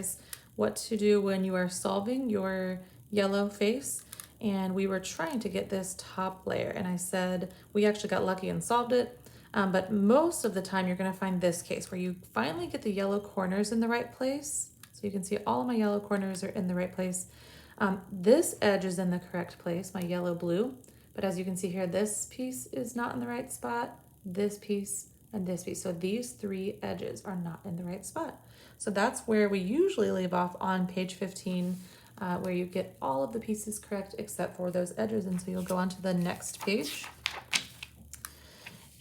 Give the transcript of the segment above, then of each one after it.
guys what to do when you are solving your yellow face. And we were trying to get this top layer, and I said we actually got lucky and solved it. But most of the time you're gonna find this case where you finally get the yellow corners in the right place. So you can see all of my yellow corners are in the right place. This edge is in the correct place, my yellow blue. But as you can see here, this piece is not in the right spot, this piece, and this piece. So these three edges are not in the right spot. So that's where we usually leave off on page 15, where you get all of the pieces correct except for those edges. And so you'll go on to the next page.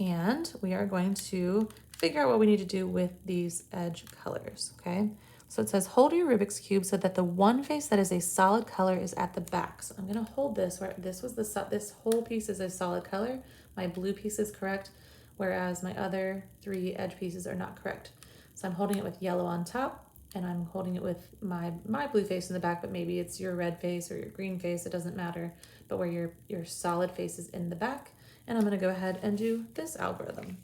And we are going to figure out what we need to do with these edge colors, okay? So it says, hold your Rubik's Cube so that the one face that is a solid color is at the back. So I'm gonna hold this, where this whole piece is a solid color. My blue piece is correct, whereas my other three edge pieces are not correct. So I'm holding it with yellow on top, and I'm holding it with my blue face in the back, but maybe it's your red face or your green face, it doesn't matter, but where your solid face is in the back. And I'm gonna go ahead and do this algorithm.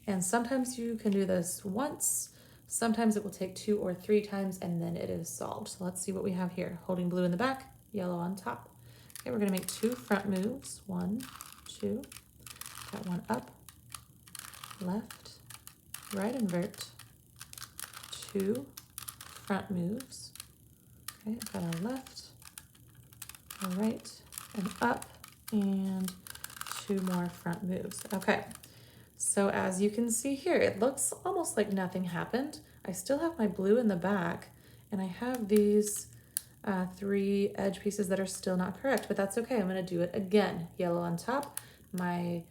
And sometimes you can do this once, sometimes it will take 2 or 3 times, and then it is solved. So let's see what we have here. Holding blue in the back, yellow on top. Okay, we're gonna make 2 front moves. 1, 2, got one up, left, right invert, 2 front moves. Okay, I've got a left, a right, and up, and 2 more front moves. Okay, so as you can see here, it looks almost like nothing happened. I still have my blue in the back, and I have these 3 edge pieces that are still not correct, but that's okay. I'm gonna do it again. Yellow on top, my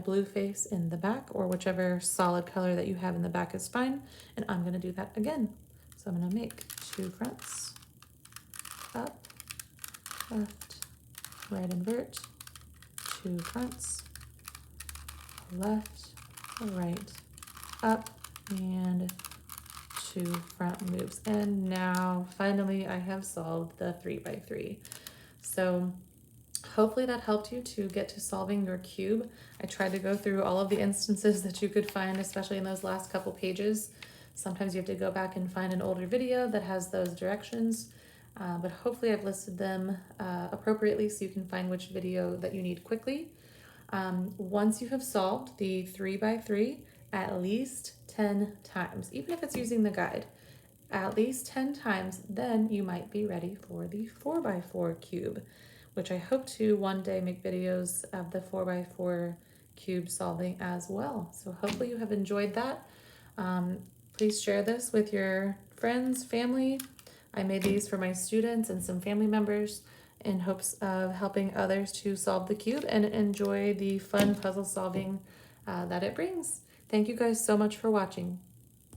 blue face in the back, or whichever solid color that you have in the back is fine, and I'm gonna do that again. So I'm gonna make 2 fronts, up, left, right invert, 2 fronts, left, right, up, and 2 front moves. And now finally I have solved the 3x3. So hopefully that helped you to get to solving your cube. I tried to go through all of the instances that you could find, especially in those last couple pages. Sometimes you have to go back and find an older video that has those directions, but hopefully I've listed them appropriately so you can find which video that you need quickly. Once you have solved the 3x3 at least 10 times, even if it's using the guide, at least 10 times, then you might be ready for the 4x4 cube, which I hope to one day make videos of the 4x4 cube solving as well. So hopefully you have enjoyed that. Please share this with your friends, family. I made these for my students and some family members in hopes of helping others to solve the cube and enjoy the fun puzzle solving that it brings. Thank you guys so much for watching.